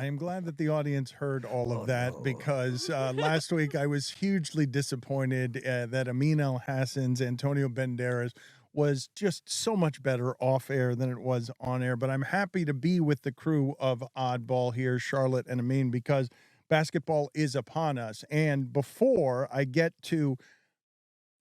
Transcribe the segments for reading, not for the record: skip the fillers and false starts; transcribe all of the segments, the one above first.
I am glad that the audience heard all of that because last week I was hugely disappointed that Amin Elhassan's Antonio Banderas was just so much better off air than it was on air. But I'm happy to be with the crew of Oddball here, Charlotte and Amin, because basketball is upon us. And before I get to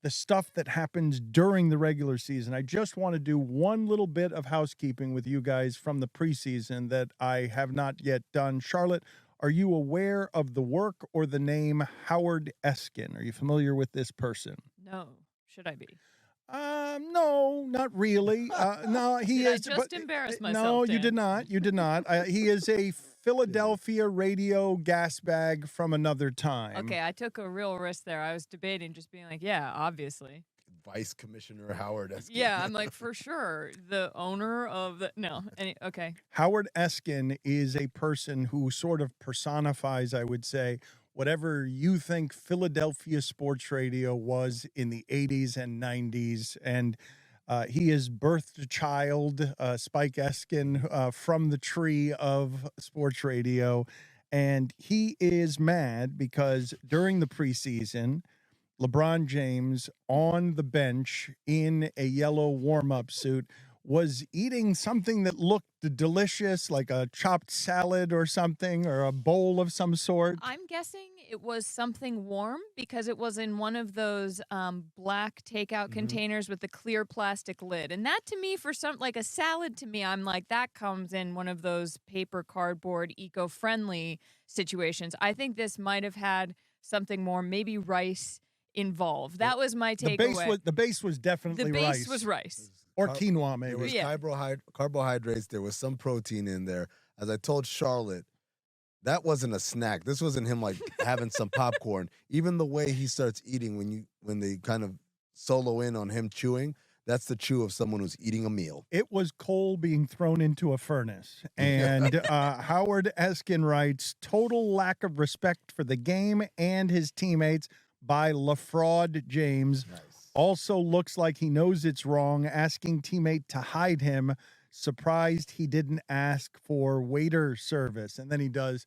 the stuff that happens during the regular season, I just want to do one little bit of housekeeping with you guys from the preseason that I have not yet done. Charlotte, are you aware of the work or the name Howard Eskin? Are you familiar with this person? No. Should I be? No, not really. No, he Did is. I just embarrass myself? No, Dan? you did not. You did not. He is a Philadelphia radio gas bag from another time. Okay, I took a real risk there. I was debating just being like, yeah, obviously. Vice Commissioner Howard Eskin. Yeah, I'm like, for sure. The owner of the... No. Okay. Howard Eskin is a person who sort of personifies, I would say, whatever you think Philadelphia sports radio was in the 80s and 90s. And he has birthed a child, Spike Eskin, from the tree of sports radio. And he is mad because during the preseason, LeBron James on the bench in a yellow warm-up suit was eating something that looked delicious, like a chopped salad or something, or a bowl of some sort. I'm guessing it was something warm because it was in one of those black takeout containers with the clear plastic lid. And that to me, for some, like a salad to me, I'm like, that comes in one of those paper, cardboard, eco-friendly situations. I think this might have had something more, maybe rice involved. That was my takeaway. The base was definitely rice. The base was rice. Or quinoa, maybe. There was carbohydrates. There was some protein in there. As I told Charlotte, that wasn't a snack. This wasn't him like having some popcorn. Even the way he starts eating when they kind of solo in on him chewing, that's the chew of someone who's eating a meal. It was coal being thrown into a furnace. And Howard Eskin writes, total lack of respect for the game and his teammates by LeBron James. Nice. Also looks like he knows it's wrong, asking teammate to hide him. Surprised he didn't ask for waiter service. And then he does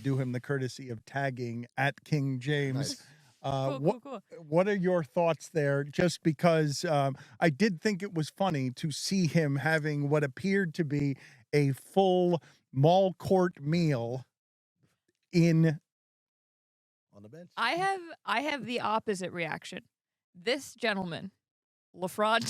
do him the courtesy of tagging at King James. Nice. Cool. What are your thoughts there? Just because I did think it was funny to see him having what appeared to be a full mall court meal on the bench. I have the opposite reaction. This gentleman, LeBron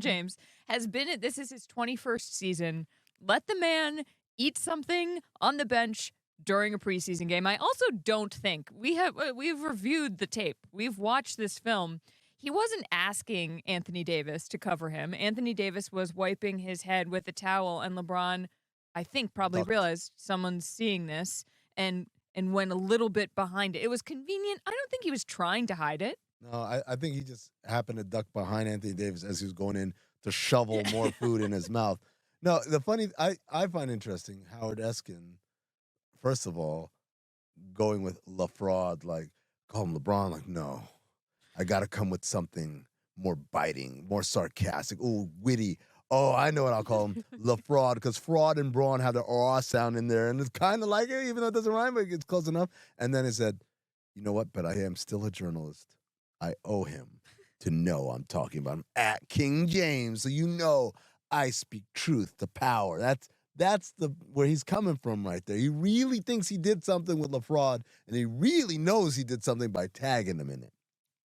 James, has been at this is his 21st season. Let the man eat something on the bench during a preseason game. I also don't think we've reviewed the tape. We've watched this film. He wasn't asking Anthony Davis to cover him. Anthony Davis was wiping his head with a towel, and LeBron, I think, probably realized someone's seeing this and went a little bit behind it. It was convenient. I don't think he was trying to hide it. No, I think he just happened to duck behind Anthony Davis as he was going in to shovel more food in his mouth. No, I find interesting Howard Eskin, first of all, going with LaFraud, like, call him LeBron, like, no, I got to come with something more biting, more sarcastic, witty. Oh, I know what I'll call him, LaFraud, because fraud and brawn have the R sound in there, and it's kind of like it, even though it doesn't rhyme, but it's close enough. And then he said, you know what, but I am still a journalist. I owe him to know I'm talking about him at King James, so you know I speak truth to power. That's where he's coming from right there. He really thinks he did something with LaFraud, and he really knows he did something by tagging him in it.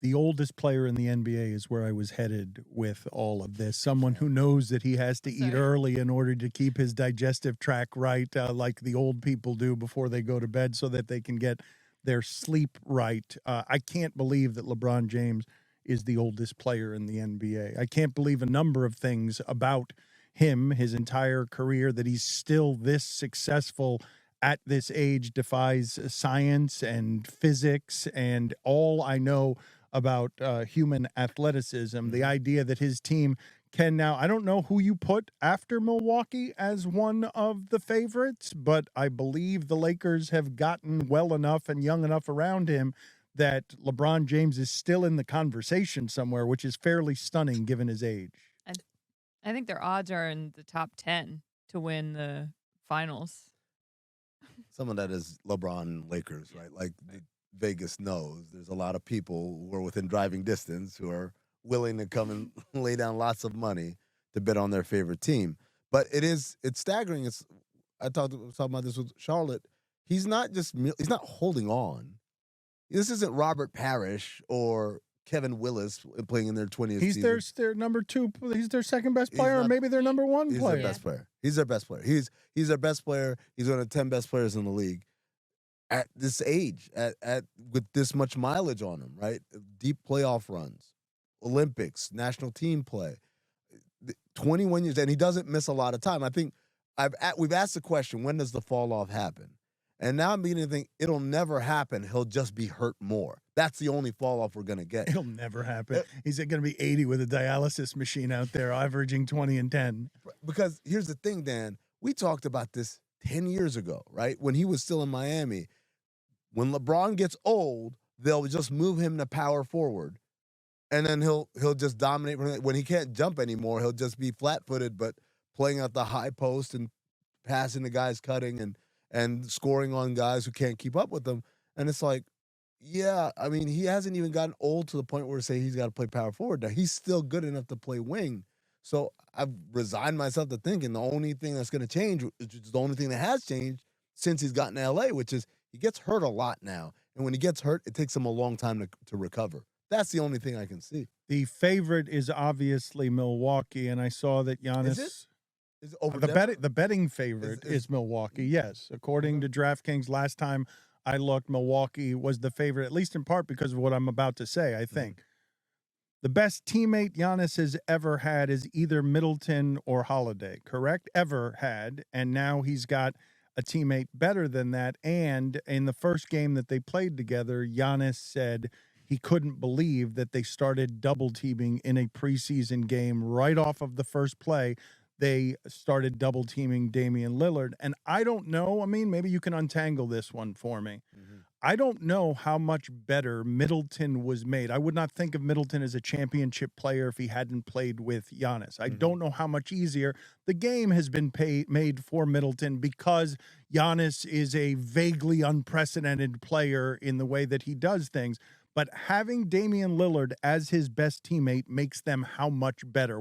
The oldest player in the NBA is where I was headed with all of this. Someone who knows that he has to eat early in order to keep his digestive tract right, like the old people do before they go to bed so that they can get their sleep right. I can't believe that LeBron James is the oldest player in the NBA. I can't believe a number of things about him, his entire career, that he's still this successful at this age defies science and physics and all I know about human athleticism. The idea that his team can now, I don't know who you put after Milwaukee as one of the favorites, but I believe the Lakers have gotten well enough and young enough around him that LeBron James is still in the conversation somewhere, which is fairly stunning given his age. I think their odds are in the top 10 to win the finals. some of that is LeBron and Lakers, right? Like Vegas knows there's a lot of people who are within driving distance who are willing to come and lay down lots of money to bet on their favorite team. But it's staggering. Was talking about this with Charlotte. He's not holding on. This isn't Robert Parrish or Kevin Willis playing in their 20th He's season. their number 2. He's their second best player, or maybe their number 1 He's player. their best player. He's their best player. He's their best player. He's one of the 10 best players in the league at this age, with this much mileage on him, right? Deep playoff runs, Olympics, national team play, 21 years, and he doesn't miss a lot of time. I think we've asked the question, when does the fall off happen? And now I'm beginning to think it'll never happen. He'll just be hurt more. That's the only fall off we're going to get. It'll never happen. He's going to be 80 with a dialysis machine out there, averaging 20 and 10. Because here's the thing, Dan. We talked about this 10 years ago, right? When he was still in Miami. When LeBron gets old, they'll just move him to power forward. And then he'll just dominate. When he can't jump anymore, he'll just be flat-footed, but playing at the high post and passing to guys cutting and scoring on guys who can't keep up with them. And it's like, yeah, I mean, he hasn't even gotten old to the point where say he's got to play power forward. Now, he's still good enough to play wing. So I've resigned myself to thinking the only thing that's going to change, which is the only thing that has changed since he's gotten to L.A., which is he gets hurt a lot now. And when he gets hurt, it takes him a long time to recover. That's the only thing I can see. The favorite is obviously Milwaukee, and I saw that Giannis. Is it over the betting favorite is Milwaukee, yes. According to DraftKings, last time I looked, Milwaukee was the favorite, at least in part because of what I'm about to say, I think. The best teammate Giannis has ever had is either Middleton or Holiday, correct? Ever had, and now he's got a teammate better than that. And in the first game that they played together, Giannis said he couldn't believe that they started double teaming in a preseason game right off of the first play. They started double teaming Damian Lillard. And I don't know, I mean, maybe you can untangle this one for me. Mm-hmm. I don't know how much better Middleton was made. I would not think of Middleton as a championship player if he hadn't played with Giannis. I don't know how much easier the game has been made for Middleton because Giannis is a vaguely unprecedented player in the way that he does things. But having Damian Lillard as his best teammate makes them how much better.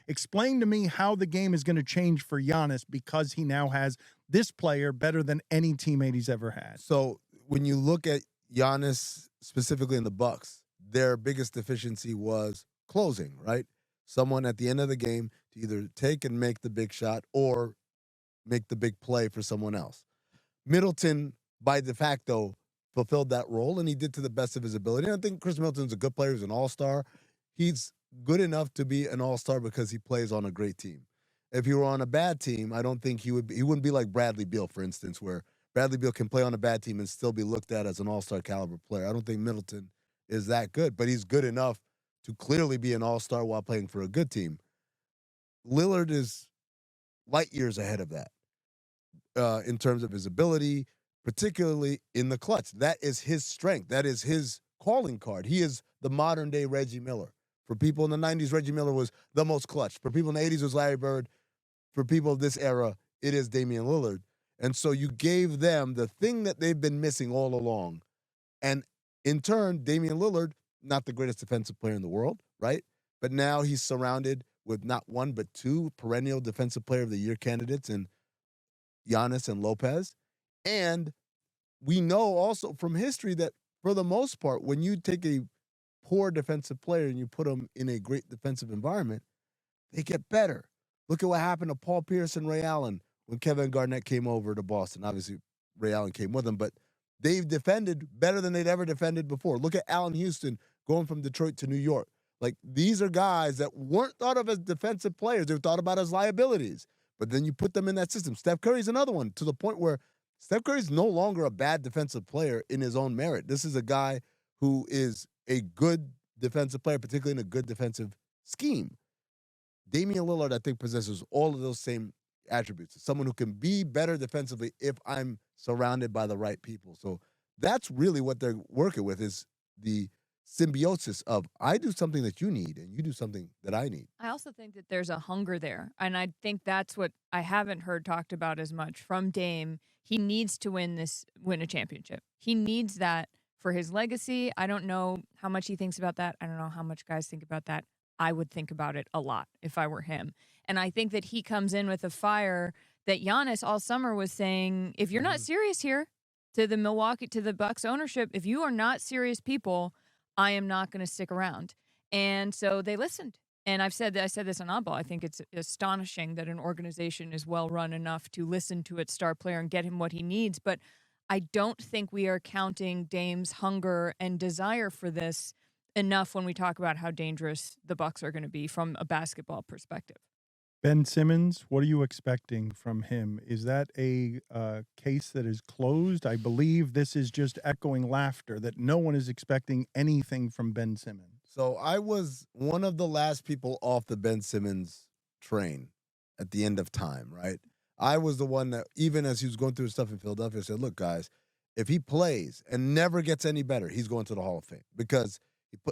Explain to me how the game is going to change for Giannis because he now has this player better than any teammate he's ever had. So when you look at Giannis specifically in the Bucks, their biggest deficiency was closing, right? Someone at the end of the game to either take and make the big shot or make the big play for someone else. Middleton, by de facto, fulfilled that role, and he did to the best of his ability. And I think Chris Middleton's a good player. He's an all-star. He's good enough to be an all-star because he plays on a great team. If he were on a bad team, I don't think he wouldn't be like Bradley Beal, for instance, where Bradley Beal can play on a bad team and still be looked at as an all-star caliber player. I don't think Middleton is that good, but he's good enough to clearly be an all-star while playing for a good team. Lillard is light years ahead of that in terms of his ability, particularly in the clutch. That is his strength. That is his calling card. He is the modern-day Reggie Miller. For people in the 90s, Reggie Miller was the most clutch. For people in the 80s, it was Larry Bird. For people of this era, it is Damian Lillard. And so you gave them the thing that they've been missing all along. And in turn, Damian Lillard, not the greatest defensive player in the world, right? But now he's surrounded with not one but two perennial Defensive Player of the Year candidates in Giannis and Lopez. And we know also from history that for the most part, when you take a poor defensive player and you put them in a great defensive environment, they get better. Look at what happened to Paul Pierce and Ray Allen when Kevin Garnett came over to Boston. Obviously, Ray Allen came with him, but they've defended better than they'd ever defended before. Look at Allen Houston going from Detroit to New York. Like, these are guys that weren't thought of as defensive players. They were thought about as liabilities. But then you put them in that system. Steph Curry's another one, to the point where Steph Curry's no longer a bad defensive player in his own merit. This is a guy who is a good defensive player, particularly in a good defensive scheme. Damian Lillard, I think, possesses all of those same attributes. Someone who can be better defensively if I'm surrounded by the right people. So that's really what they're working with, is the symbiosis of I do something that you need and you do something that I need. I also think that there's a hunger there. And I think that's what I haven't heard talked about as much from Dame. He needs to win a championship. He needs that for his legacy. I don't know how much he thinks about that. I don't know how much guys think about that. I would think about it a lot if I were him. And I think that he comes in with a fire that Giannis all summer was saying, if you're not serious here, to the Bucks ownership, if you are not serious people, I am not going to stick around. And so they listened. And I said this on Oddball. I think it's astonishing that an organization is well run enough to listen to its star player and get him what he needs. But I don't think we are counting Dame's hunger and desire for this enough when we talk about how dangerous the Bucks are going to be from a basketball perspective. Ben Simmons, what are you expecting from him? Is that a case that is closed? I believe this is just echoing laughter, that no one is expecting anything from Ben Simmons. So I was one of the last people off the Ben Simmons train at the end of time, right? I was the one that, even as he was going through his stuff in Philadelphia, said, look, guys, if he plays and never gets any better, he's going to the Hall of Fame because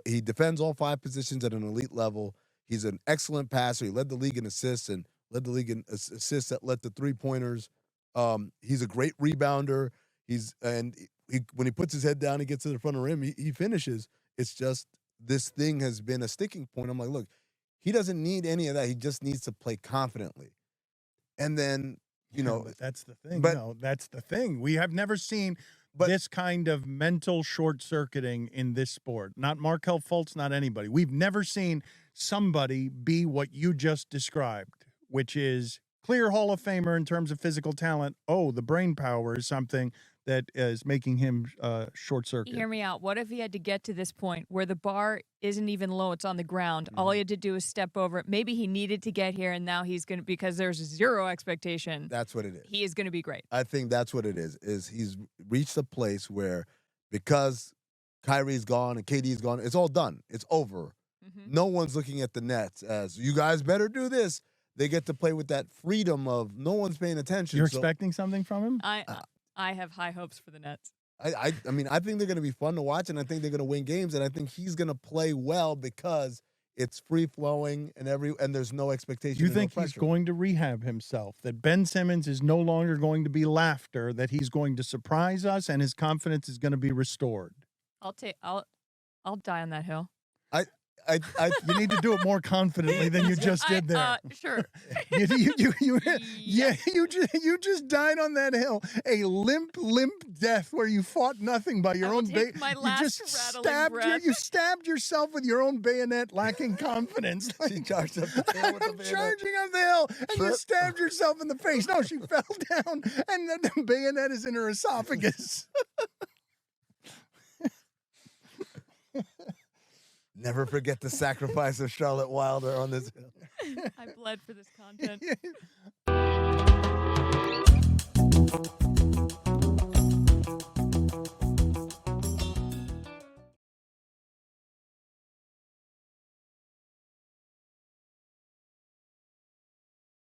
he defends all 5 positions at an elite level. He's an excellent passer. He led the league in assists and led the league in assists that led to 3-pointers. He's a great rebounder. When he puts his head down, he gets to the front of the rim, he finishes. It's just this thing has been a sticking point. I'm like, look, he doesn't need any of that. He just needs to play confidently. And then, but that's the thing. That's the thing. We have never seen this kind of mental short-circuiting in this sport. Not Markelle Fultz, not anybody. We've never seen somebody be what you just described, which is clear Hall of Famer in terms of physical talent. Oh, the brain power is something that is making him short-circuit. Hear me out. What if he had to get to this point where the bar isn't even low, it's on the ground. All he had to do is step over it. Maybe he needed to get here, and now he's going to, because there's zero expectation. That's what it is. He is going to be great. I think that's what it is he's reached a place where because Kyrie's gone and KD's gone, it's all done. It's over. No one's looking at the Nets as, you guys better do this. They get to play with that freedom of no one's paying attention. You're expecting something from him? I have high hopes for the Nets. I mean, I think they're going to be fun to watch, and I think they're going to win games, and I think he's going to play well because it's free-flowing and there's no expectation. You think he's going to rehab himself, that Ben Simmons is no longer going to be laughter, that he's going to surprise us, and his confidence is going to be restored? I'll die on that hill. You need to do it more confidently than you just did there. Sure. You just died on that hill, a limp death where you fought nothing by your own bayonet. You stabbed yourself with your own bayonet, lacking confidence. She charged up the hill with the bayonet. Charging up the hill, and you stabbed yourself in the face. No, she fell down, and the bayonet is in her esophagus. Never forget the sacrifice of Charlotte Wilder on this hill. I bled for this content.